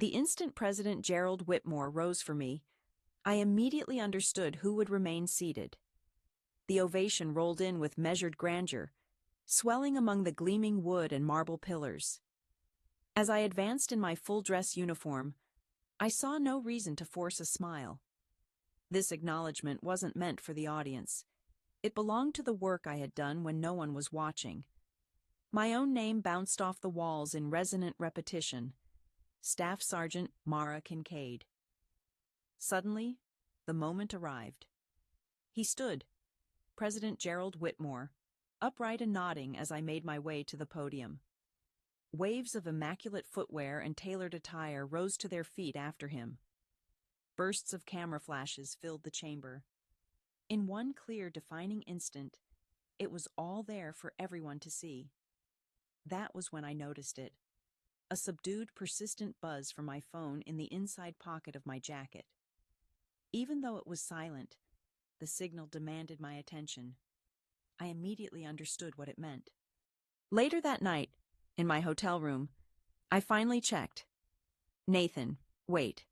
The instant President Gerald Whitmore rose for me, I immediately understood who would remain seated. The ovation rolled in with measured grandeur, swelling among the gleaming wood and marble pillars. As I advanced in my full-dress uniform, I saw no reason to force a smile. This acknowledgement wasn't meant for the audience. It belonged to the work I had done when no one was watching. My own name bounced off the walls in resonant repetition. Staff Sergeant Mara Kincaid. Suddenly, the moment arrived. He stood, President Gerald Whitmore, upright and nodding as I made my way to the podium. Waves of immaculate footwear and tailored attire rose to their feet after him. Bursts of camera flashes filled the chamber. In one clear, defining instant, it was all there for everyone to see. That was when I noticed it. A subdued, persistent buzz from my phone in the inside pocket of my jacket. Even though it was silent, the signal demanded my attention. I immediately understood what it meant. Later that night, in my hotel room, I finally checked. Nathan, wait.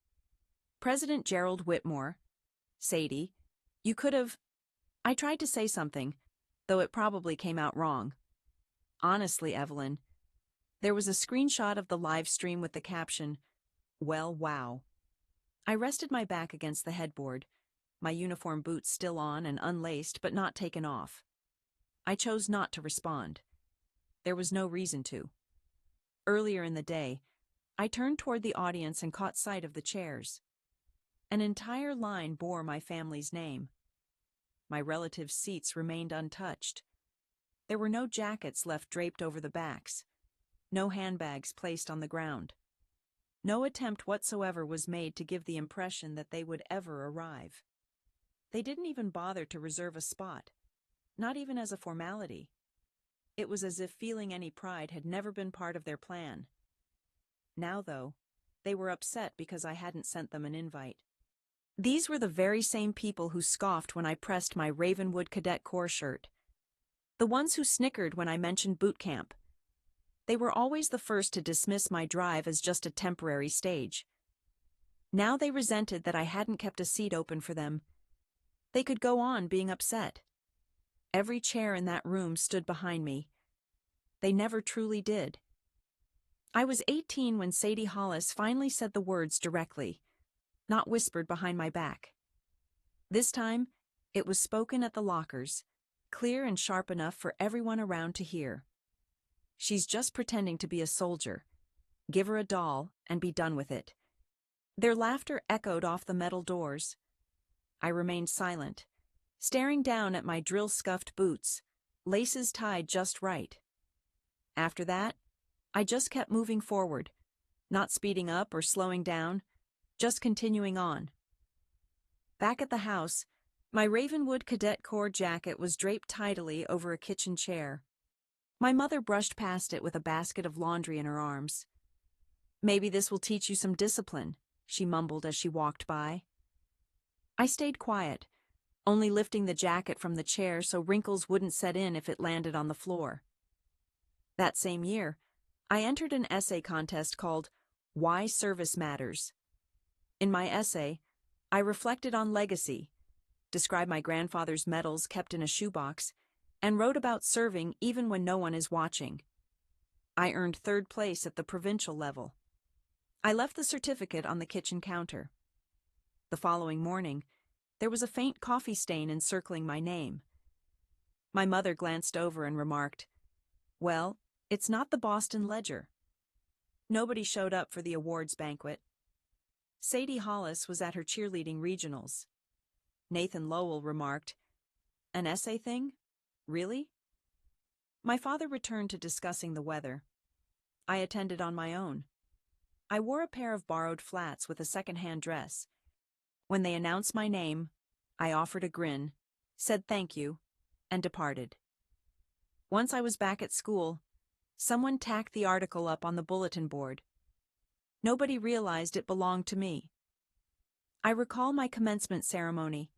President Gerald Whitmore. Sadie, you could have... I tried to say something, though it probably came out wrong. Honestly, Evelyn, there was a screenshot of the live stream with the caption, "Well, wow." I rested my back against the headboard, my uniform boots still on and unlaced but not taken off. I chose not to respond. There was no reason to. Earlier in the day, I turned toward the audience and caught sight of the chairs. An entire line bore my family's name. My relatives' seats remained untouched. There were no jackets left draped over the backs, no handbags placed on the ground. No attempt whatsoever was made to give the impression that they would ever arrive. They didn't even bother to reserve a spot, not even as a formality. It was as if feeling any pride had never been part of their plan. Now, though, they were upset because I hadn't sent them an invite. These were the very same people who scoffed when I pressed my Ravenwood Cadet Corps shirt. The ones who snickered when I mentioned boot camp. They were always the first to dismiss my drive as just a temporary stage. Now they resented that I hadn't kept a seat open for them. They could go on being upset. Every chair in that room stood behind me. They never truly did. I was 18 when Sadie Hollis finally said the words directly, not whispered behind my back. This time, it was spoken at the lockers, clear and sharp enough for everyone around to hear. She's just pretending to be a soldier. Give her a doll and be done with it. Their laughter echoed off the metal doors. I remained silent, staring down at my drill-scuffed boots, laces tied just right. After that, I just kept moving forward, not speeding up or slowing down, just continuing on. Back at the house, my Ravenwood Cadet Corps jacket was draped tidily over a kitchen chair. My mother brushed past it with a basket of laundry in her arms. "Maybe this will teach you some discipline," she mumbled as she walked by. I stayed quiet, only lifting the jacket from the chair so wrinkles wouldn't set in if it landed on the floor. That same year, I entered an essay contest called Why Service Matters. In my essay, I reflected on legacy, described my grandfather's medals kept in a shoebox, and wrote about serving even when no one is watching. I earned third place at the provincial level. I left the certificate on the kitchen counter. The following morning, there was a faint coffee stain encircling my name. My mother glanced over and remarked, "Well, it's not the Boston Ledger." Nobody showed up for the awards banquet. Sadie Hollis was at her cheerleading regionals. Nathan Lowell remarked, "An essay thing? Really?" My father returned to discussing the weather. I attended on my own. I wore a pair of borrowed flats with a second-hand dress. When they announced my name, I offered a grin, said thank you, and departed. Once I was back at school, someone tacked the article up on the bulletin board. Nobody realized it belonged to me. I recall my commencement ceremony.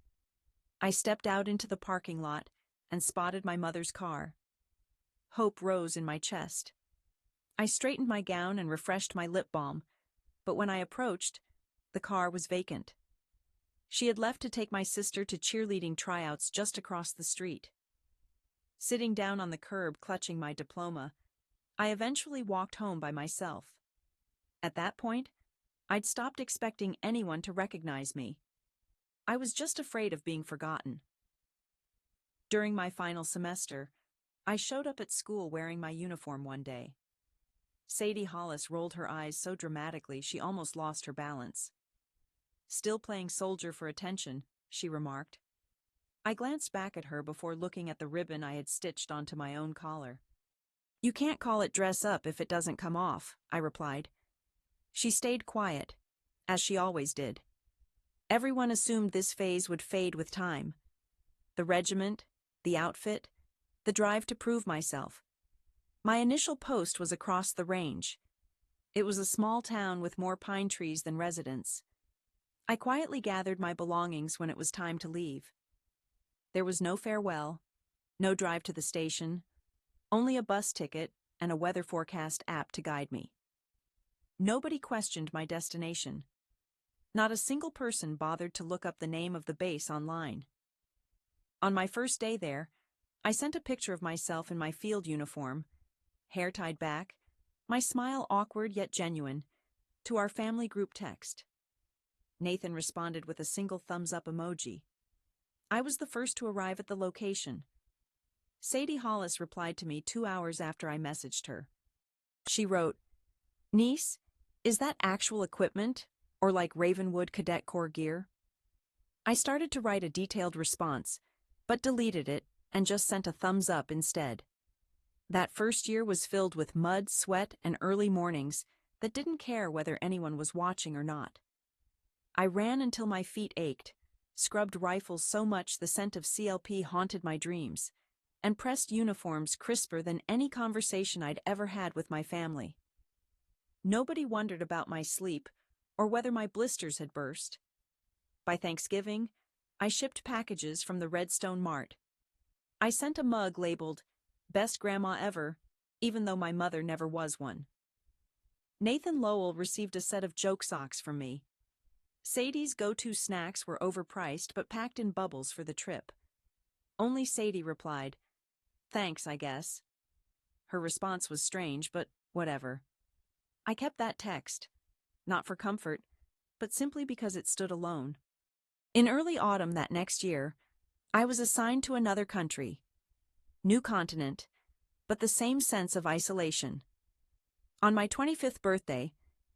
I stepped out into the parking lot and spotted my mother's car. Hope rose in my chest. I straightened my gown and refreshed my lip balm, but when I approached, the car was vacant. She had left to take my sister to cheerleading tryouts just across the street. Sitting down on the curb clutching my diploma, I eventually walked home by myself. At that point, I'd stopped expecting anyone to recognize me. I was just afraid of being forgotten. During my final semester, I showed up at school wearing my uniform one day. Sadie Hollis rolled her eyes so dramatically she almost lost her balance. "Still playing soldier for attention," she remarked. I glanced back at her before looking at the ribbon I had stitched onto my own collar. "You can't call it dress up if it doesn't come off," I replied. She stayed quiet, as she always did. Everyone assumed this phase would fade with time. The regiment, the outfit, the drive to prove myself. My initial post was across the range. It was a small town with more pine trees than residents. I quietly gathered my belongings when it was time to leave. There was no farewell, no drive to the station, only a bus ticket and a weather forecast app to guide me. Nobody questioned my destination. Not a single person bothered to look up the name of the base online. On my first day there, I sent a picture of myself in my field uniform, hair tied back, my smile awkward yet genuine, to our family group text. Nathan responded with a single thumbs-up emoji. I was the first to arrive at the location. Sadie Hollis replied to me 2 hours after I messaged her. She wrote, "Niece, is that actual equipment, or like Ravenwood Cadet Corps gear?" I started to write a detailed response, but deleted it and just sent a thumbs up instead. That first year was filled with mud, sweat, and early mornings that didn't care whether anyone was watching or not. I ran until my feet ached, scrubbed rifles so much the scent of CLP haunted my dreams, and pressed uniforms crisper than any conversation I'd ever had with my family. Nobody wondered about my sleep or whether my blisters had burst. By Thanksgiving, I shipped packages from the Redstone Mart. I sent a mug labeled, "Best Grandma Ever," even though my mother never was one. Nathan Lowell received a set of joke socks from me. Sadie's go-to snacks were overpriced but packed in bubbles for the trip. Only Sadie replied, "Thanks, I guess." Her response was strange, but whatever. I kept that text, not for comfort, but simply because it stood alone. In early autumn that next year, I was assigned to another country. New continent, but the same sense of isolation. On my 25th birthday,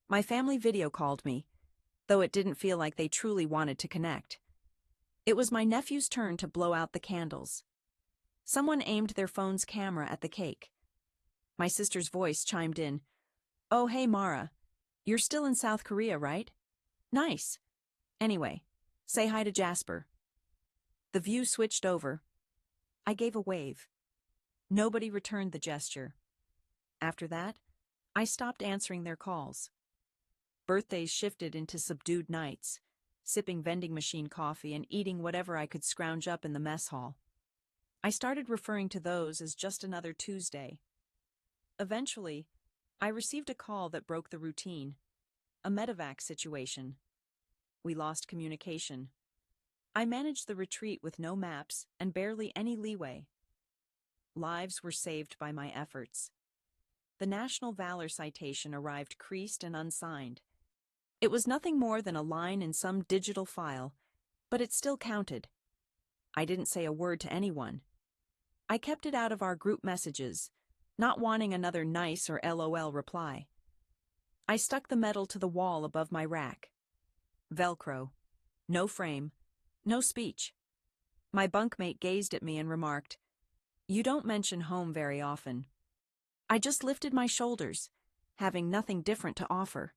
my family video called me, though it didn't feel like they truly wanted to connect. It was my nephew's turn to blow out the candles. Someone aimed their phone's camera at the cake. My sister's voice chimed in, "Oh, hey, Mara. You're still in South Korea, right? Nice. Anyway, say hi to Jasper." The view switched over. I gave a wave. Nobody returned the gesture. After that, I stopped answering their calls. Birthdays shifted into subdued nights, sipping vending machine coffee and eating whatever I could scrounge up in the mess hall. I started referring to those as just another Tuesday. Eventually, I received a call that broke the routine. A medevac situation. We lost communication. I managed the retreat with no maps and barely any leeway. Lives were saved by my efforts. The National Valor Citation arrived creased and unsigned. It was nothing more than a line in some digital file, but it still counted. I didn't say a word to anyone. I kept it out of our group messages, not wanting another nice or LOL reply. I stuck the medal to the wall above my rack. Velcro. No frame. No speech. My bunkmate gazed at me and remarked, "You don't mention home very often." I just lifted my shoulders, having nothing different to offer.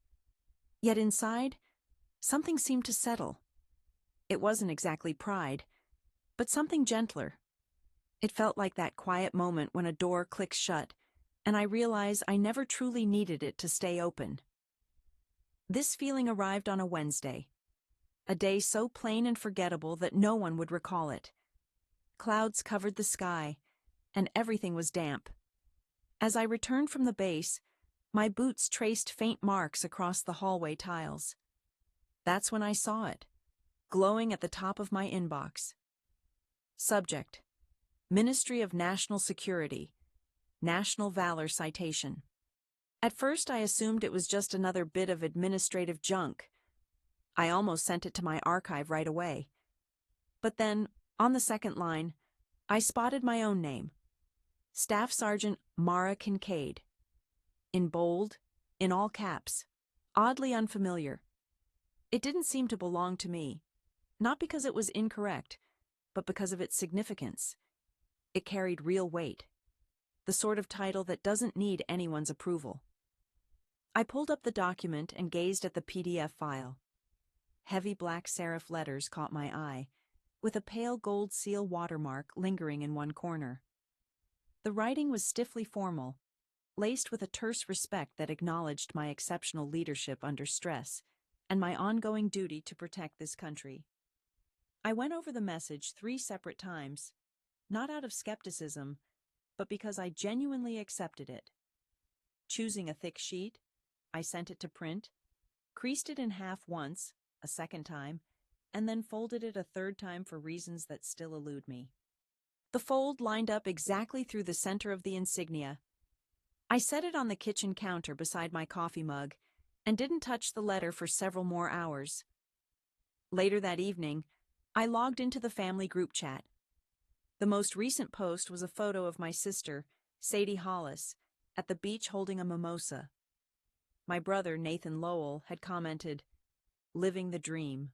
Yet inside, something seemed to settle. It wasn't exactly pride, but something gentler. It felt like that quiet moment when a door clicks shut, and I realize I never truly needed it to stay open. This feeling arrived on a Wednesday, a day so plain and forgettable that no one would recall it. Clouds covered the sky, and everything was damp. As I returned from the base, My boots traced faint marks across the hallway tiles. That's when I saw it, glowing at the top of my inbox. Subject: Ministry of National Security, National Valor Citation. At first I assumed it was just another bit of administrative junk. I almost sent it to my archive right away. But then, on the second line, I spotted my own name. Staff Sergeant Mara Kincaid. In bold, in all caps. Oddly unfamiliar. It didn't seem to belong to me. Not because it was incorrect, but because of its significance. It carried real weight. The sort of title that doesn't need anyone's approval. I pulled up the document and gazed at the PDF file. Heavy black serif letters caught my eye, with a pale gold seal watermark lingering in one corner. The writing was stiffly formal, laced with a terse respect that acknowledged my exceptional leadership under stress and my ongoing duty to protect this country. I went over the message 3 separate times, not out of skepticism, but because I genuinely accepted it. Choosing a thick sheet, I sent it to print, creased it in half once, a second time, and then folded it a third time for reasons that still elude me. The fold lined up exactly through the center of the insignia. I set it on the kitchen counter beside my coffee mug and didn't touch the letter for several more hours. Later that evening, I logged into the family group chat. The most recent post was a photo of my sister, Sadie Hollis, at the beach holding a mimosa. My brother, Nathan Lowell, had commented, "Living the dream."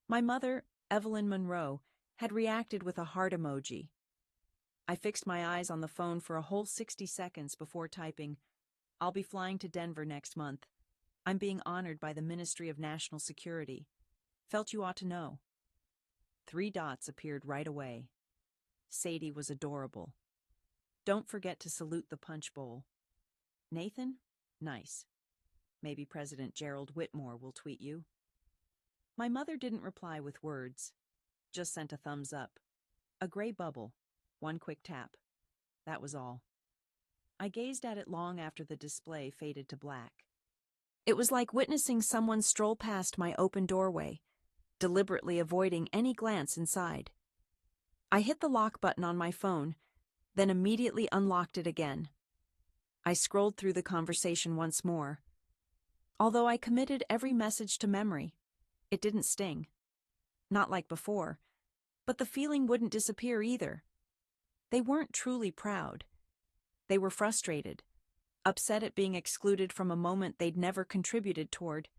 My mother, Evelyn Monroe, had reacted with a heart emoji. I fixed my eyes on the phone for a whole 60 seconds before typing, "I'll be flying to Denver next month. I'm being honored by the Ministry of National Security. Felt you ought to know." 3 dots appeared right away. Sadie was adorable. "Don't forget to salute the punch bowl." Nathan? Nice. Maybe President Gerald Whitmore will tweet you. My mother didn't reply with words, just sent a thumbs up. A gray bubble, 1 quick tap. That was all. I gazed at it long after the display faded to black. It was like witnessing someone stroll past my open doorway, deliberately avoiding any glance inside. I hit the lock button on my phone, then immediately unlocked it again. I scrolled through the conversation once more. Although I committed every message to memory, it didn't sting. Not like before, but the feeling wouldn't disappear either. They weren't truly proud. They were frustrated, upset at being excluded from a moment they'd never contributed toward.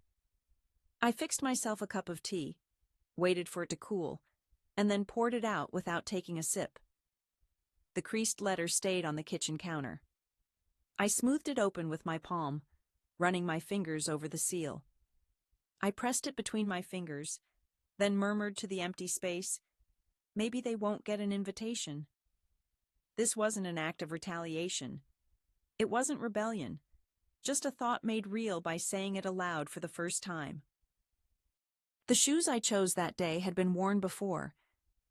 I fixed myself a cup of tea, waited for it to cool, and then poured it out without taking a sip. The creased letter stayed on the kitchen counter. I smoothed it open with my palm, running my fingers over the seal. I pressed it between my fingers, then murmured to the empty space, "Maybe they won't get an invitation." This wasn't an act of retaliation. It wasn't rebellion, just a thought made real by saying it aloud for the first time. The shoes I chose that day had been worn before,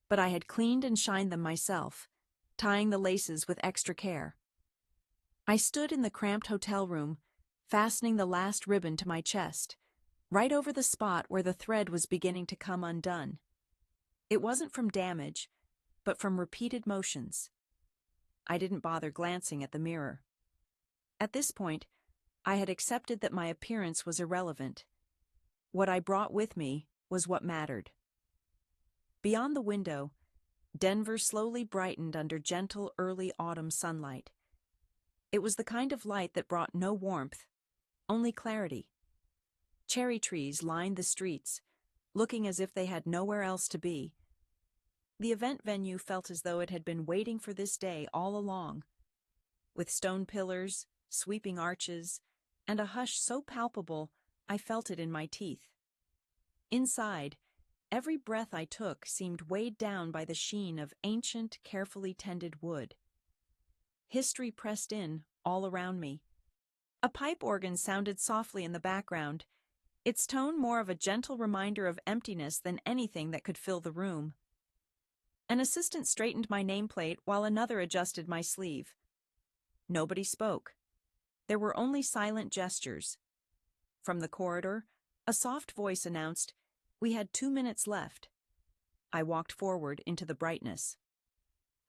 but I had cleaned and shined them myself, tying the laces with extra care. I stood in the cramped hotel room, fastening the last ribbon to my chest, right over the spot where the thread was beginning to come undone. It wasn't from damage, but from repeated motions. I didn't bother glancing at the mirror. At this point, I had accepted that my appearance was irrelevant. What I brought with me was what mattered. Beyond the window, Denver slowly brightened under gentle early autumn sunlight. It was the kind of light that brought no warmth, only clarity. Cherry trees lined the streets, looking as if they had nowhere else to be. The event venue felt as though it had been waiting for this day all along, with stone pillars, sweeping arches, and a hush so palpable I felt it in my teeth. Inside, every breath I took seemed weighed down by the sheen of ancient, carefully tended wood. History pressed in all around me. A pipe organ sounded softly in the background, its tone more of a gentle reminder of emptiness than anything that could fill the room. An assistant straightened my nameplate while another adjusted my sleeve. Nobody spoke. There were only silent gestures. From the corridor, a soft voice announced, "We had 2 minutes left." I walked forward into the brightness.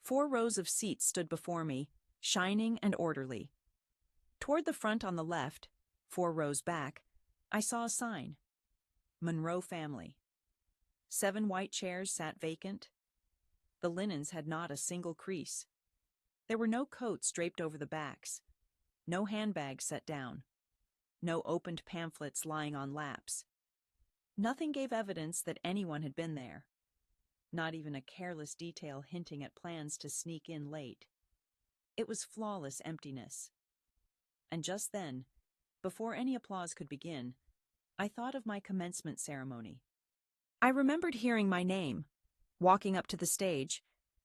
4 rows of seats stood before me, shining and orderly. Toward the front on the left, 4 rows back, I saw a sign. Monroe family. 7 white chairs sat vacant. The linens had not a single crease. There were no coats draped over the backs, no handbags set down, no opened pamphlets lying on laps. Nothing gave evidence that anyone had been there. Not even a careless detail hinting at plans to sneak in late. It was flawless emptiness. And just then, before any applause could begin, I thought of my commencement ceremony. I remembered hearing my name, walking up to the stage,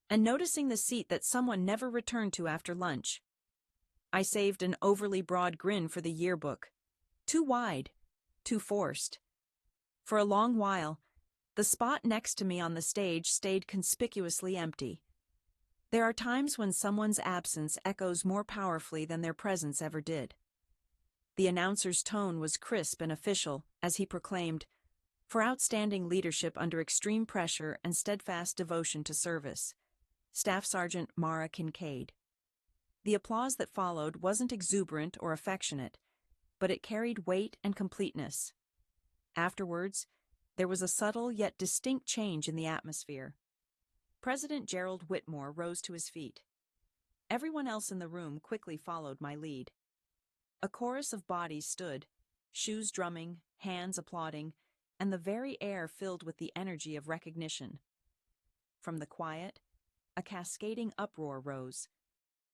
and noticing the seat that someone never returned to after lunch. I saved an overly broad grin for the yearbook. Too wide, too forced. For a long while, the spot next to me on the stage stayed conspicuously empty. There are times when someone's absence echoes more powerfully than their presence ever did. The announcer's tone was crisp and official as he proclaimed, "For outstanding leadership under extreme pressure and steadfast devotion to service, Staff Sergeant Mara Kincaid." The applause that followed wasn't exuberant or affectionate, but it carried weight and completeness. Afterwards, there was a subtle yet distinct change in the atmosphere. President Gerald Whitmore rose to his feet. Everyone else in the room quickly followed my lead. A chorus of bodies stood, shoes drumming, hands applauding, and the very air filled with the energy of recognition. From the quiet, a cascading uproar rose.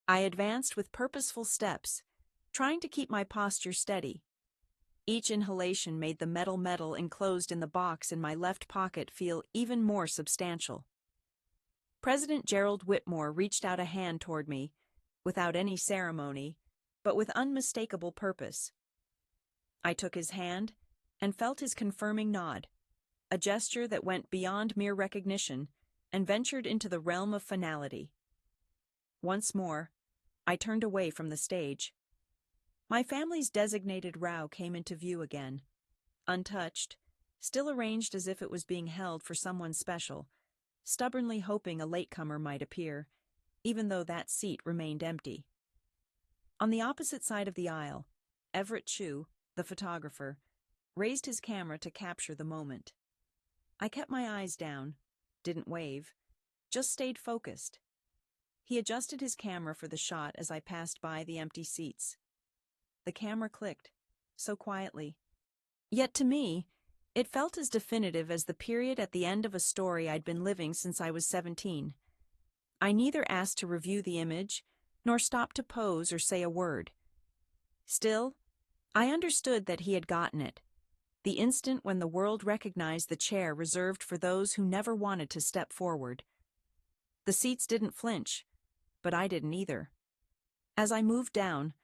I advanced with purposeful steps, trying to keep my posture steady. Each inhalation made the metal enclosed in the box in my left pocket feel even more substantial. President Gerald Whitmore reached out a hand toward me, without any ceremony, but with unmistakable purpose. I took his hand and felt his confirming nod, a gesture that went beyond mere recognition and ventured into the realm of finality. Once more, I turned away from the stage. My family's designated row came into view again, untouched, still arranged as if it was being held for someone special, stubbornly hoping a latecomer might appear, even though that seat remained empty. On the opposite side of the aisle, Everett Chew, the photographer, raised his camera to capture the moment. I kept my eyes down, didn't wave, just stayed focused. He adjusted his camera for the shot as I passed by the empty seats. The camera clicked, so quietly. Yet to me, it felt as definitive as the period at the end of a story I'd been living since I was 17. I neither asked to review the image, nor stopped to pose or say a word. Still, I understood that he had gotten it, the instant when the world recognized the chair reserved for those who never wanted to step forward. The seats didn't flinch, but I didn't either. As I moved down,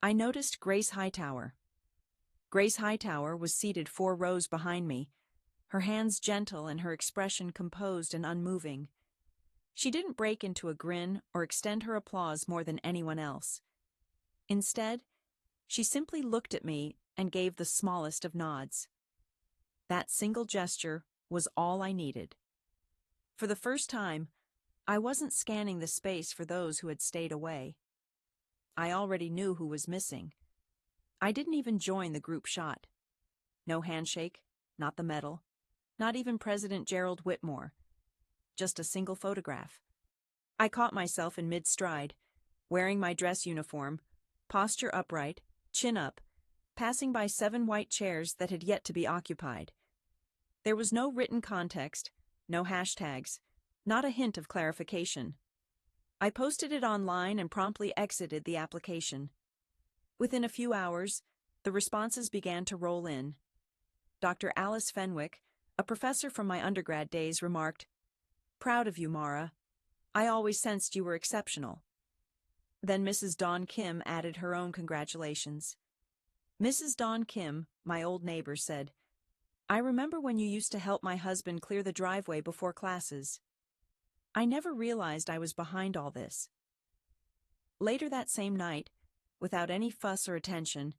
I noticed Grace Hightower. Grace Hightower was seated 4 rows behind me, her hands gentle and her expression composed and unmoving. She didn't break into a grin or extend her applause more than anyone else. Instead, she simply looked at me and gave the smallest of nods. That single gesture was all I needed. For the first time, I wasn't scanning the space for those who had stayed away. I already knew who was missing. I didn't even join the group shot. No handshake, not the medal, not even President Gerald Whitmore. Just a single photograph. I caught myself in mid-stride, wearing my dress uniform, posture upright, chin up, passing by 7 white chairs that had yet to be occupied. There was no written context, no hashtags, not a hint of clarification. I posted it online and promptly exited the application. Within a few hours, the responses began to roll in. Dr. Alice Fenwick, a professor from my undergrad days, remarked, "Proud of you, Mara. I always sensed you were exceptional." Then Mrs. Dawn Kim added her own congratulations. Mrs. Dawn Kim, my old neighbor, said, "I remember when you used to help my husband clear the driveway before classes." I never realized I was behind all this. Later that same night, without any fuss or attention,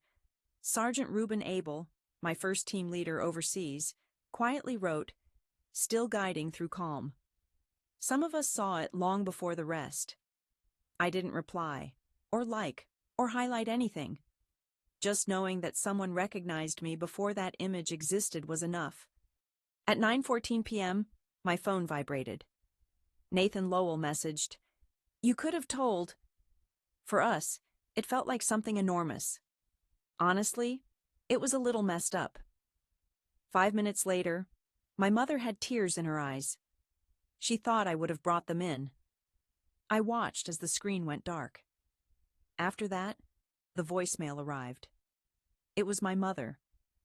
Sergeant Reuben Abel, my first team leader overseas, quietly wrote, "Still guiding through calm." Some of us saw it long before the rest. I didn't reply, or like, or highlight anything. Just knowing that someone recognized me before that image existed was enough. At 9:14 p.m., my phone vibrated. Nathan Lowell messaged, "You could have told." For us, it felt like something enormous. Honestly, it was a little messed up. 5 minutes later, my mother had tears in her eyes. She thought I would have brought them in. I watched as the screen went dark. After that, the voicemail arrived. It was my mother,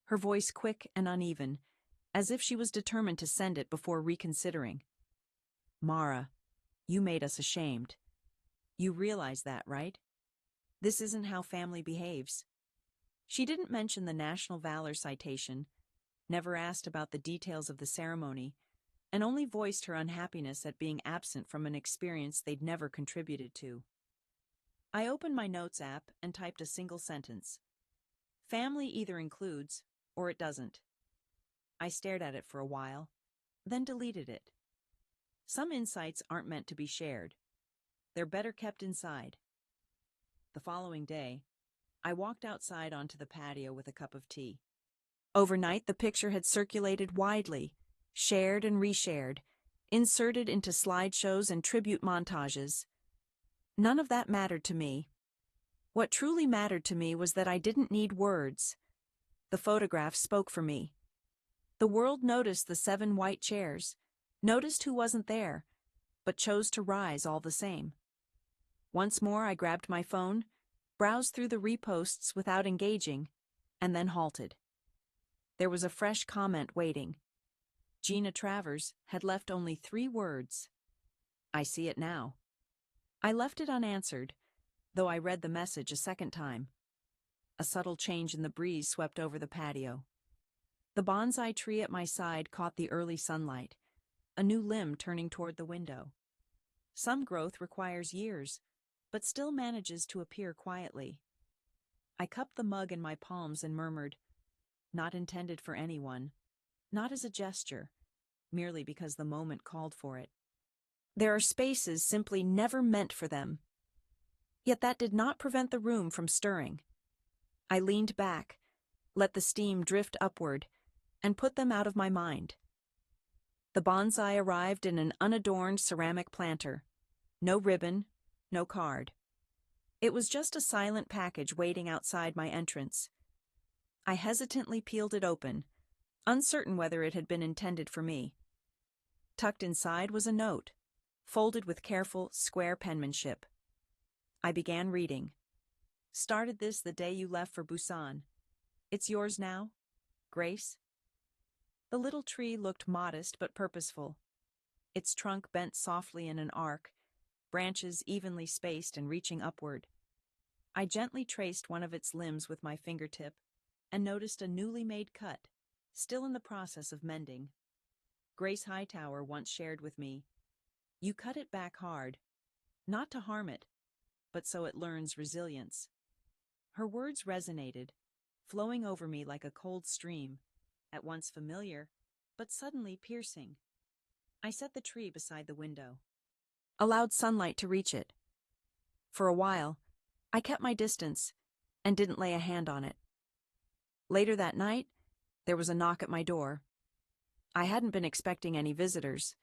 her voice quick and uneven, as if she was determined to send it before reconsidering. "Mara, you made us ashamed. You realize that, right? This isn't how family behaves." She didn't mention the National Valor Citation, never asked about the details of the ceremony, and only voiced her unhappiness at being absent from an experience they'd never contributed to. I opened my notes app and typed a single sentence. Family either includes, or it doesn't. I stared at it for a while, then deleted it. Some insights aren't meant to be shared. They're better kept inside. The following day, I walked outside onto the patio with a cup of tea. Overnight, the picture had circulated widely, shared and reshared, inserted into slideshows and tribute montages. None of that mattered to me. What truly mattered to me was that I didn't need words. The photograph spoke for me. The world noticed the 7 white chairs, noticed who wasn't there, but chose to rise all the same. Once more I grabbed my phone, browsed through the reposts without engaging, and then halted. There was a fresh comment waiting. Gina Travers had left only 3 words. "I see it now." I left it unanswered, though I read the message a second time. A subtle change in the breeze swept over the patio. The bonsai tree at my side caught the early sunlight, a new limb turning toward the window. Some growth requires years, but still manages to appear quietly. I cupped the mug in my palms and murmured, "Not intended for anyone, not as a gesture, merely because the moment called for it." There are spaces simply never meant for them. Yet that did not prevent the room from stirring. I leaned back, let the steam drift upward, and put them out of my mind. The bonsai arrived in an unadorned ceramic planter. No ribbon, no card. It was just a silent package waiting outside my entrance. I hesitantly peeled it open, uncertain whether it had been intended for me. Tucked inside was a note, folded with careful, square penmanship. I began reading. "Started this the day you left for Busan. It's yours now, Grace." The little tree looked modest but purposeful. Its trunk bent softly in an arc, branches evenly spaced and reaching upward. I gently traced one of its limbs with my fingertip and noticed a newly made cut, still in the process of mending. Grace Hightower once shared with me, "You cut it back hard, not to harm it, but so it learns resilience." Her words resonated, flowing over me like a cold stream, at once familiar, but suddenly piercing. I set the tree beside the window, allowed sunlight to reach it. For a while, I kept my distance and didn't lay a hand on it. Later that night, there was a knock at my door. I hadn't been expecting any visitors.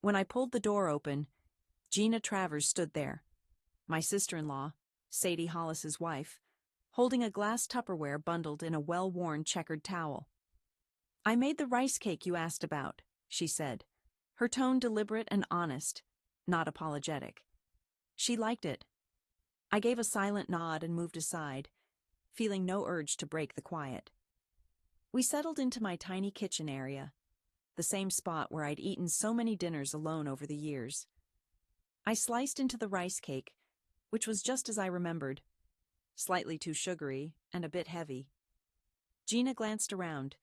When I pulled the door open, Gina Travers stood there, my sister-in-law, Sadie Hollis's wife, holding a glass Tupperware bundled in a well-worn checkered towel. "I made the rice cake you asked about," she said, her tone deliberate and honest, not apologetic. She liked it. I gave a silent nod and moved aside, feeling no urge to break the quiet. We settled into my tiny kitchen area, the same spot where I'd eaten so many dinners alone over the years. I sliced into the rice cake, which was just as I remembered, slightly too sugary and a bit heavy. Gina glanced around,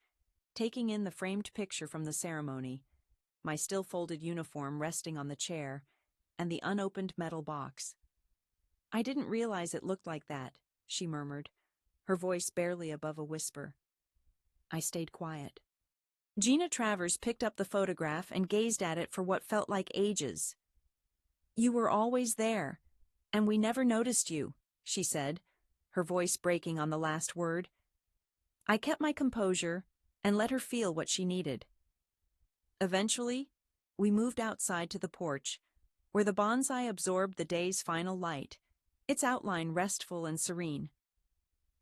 taking in the framed picture from the ceremony, my still-folded uniform resting on the chair, and the unopened metal box. I didn't realize it looked like that, she murmured, her voice barely above a whisper. I stayed quiet. Gina Travers picked up the photograph and gazed at it for what felt like ages. You were always there, and we never noticed you, she said, her voice breaking on the last word. I kept my composure and let her feel what she needed. Eventually, we moved outside to the porch, where the bonsai absorbed the day's final light, its outline restful and serene.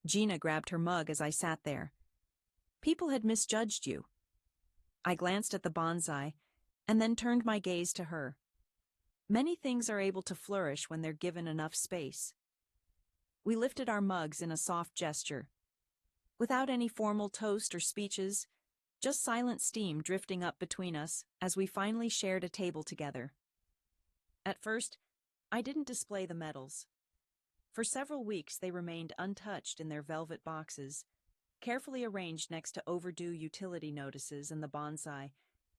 Gina grabbed her mug as I sat there. People had misjudged you. I glanced at the bonsai and then turned my gaze to her. Many things are able to flourish when they're given enough space. We lifted our mugs in a soft gesture. Without any formal toast or speeches, just silent steam drifting up between us as we finally shared a table together. At first, I didn't display the medals. For several weeks they remained untouched in their velvet boxes, carefully arranged next to overdue utility notices and the bonsai,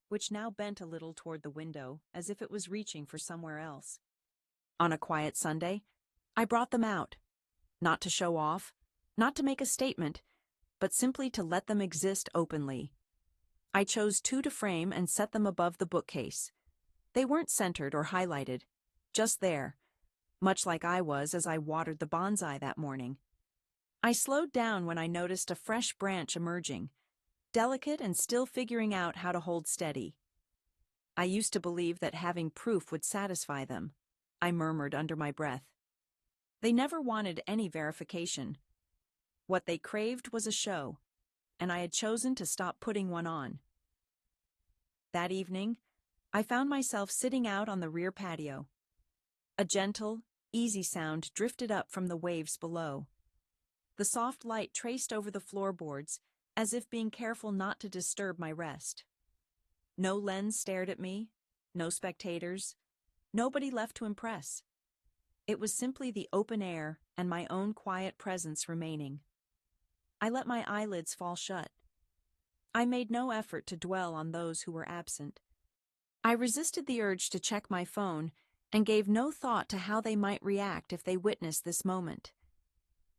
which now bent a little toward the window as if it was reaching for somewhere else. On a quiet Sunday, I brought them out, not to show off, not to make a statement, but simply to let them exist openly. I chose 2 to frame and set them above the bookcase. They weren't centered or highlighted, just there, much like I was as I watered the bonsai that morning. I slowed down when I noticed a fresh branch emerging, delicate and still figuring out how to hold steady. I used to believe that having proof would satisfy them, I murmured under my breath. They never wanted any verification. What they craved was a show, and I had chosen to stop putting one on. That evening, I found myself sitting out on the rear patio. A gentle, easy sound drifted up from the waves below. The soft light traced over the floorboards, as if being careful not to disturb my rest. No lens stared at me, no spectators, nobody left to impress. It was simply the open air and my own quiet presence remaining. I let my eyelids fall shut. I made no effort to dwell on those who were absent. I resisted the urge to check my phone and gave no thought to how they might react if they witnessed this moment.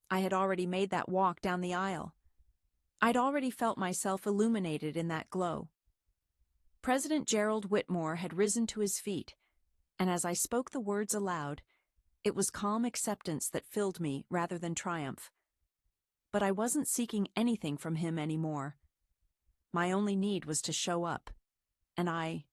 I had already made that walk down the aisle. I'd already felt myself illuminated in that glow. President Gerald Whitmore had risen to his feet, and as I spoke the words aloud, it was calm acceptance that filled me rather than triumph. But I wasn't seeking anything from him anymore. My only need was to show up, and I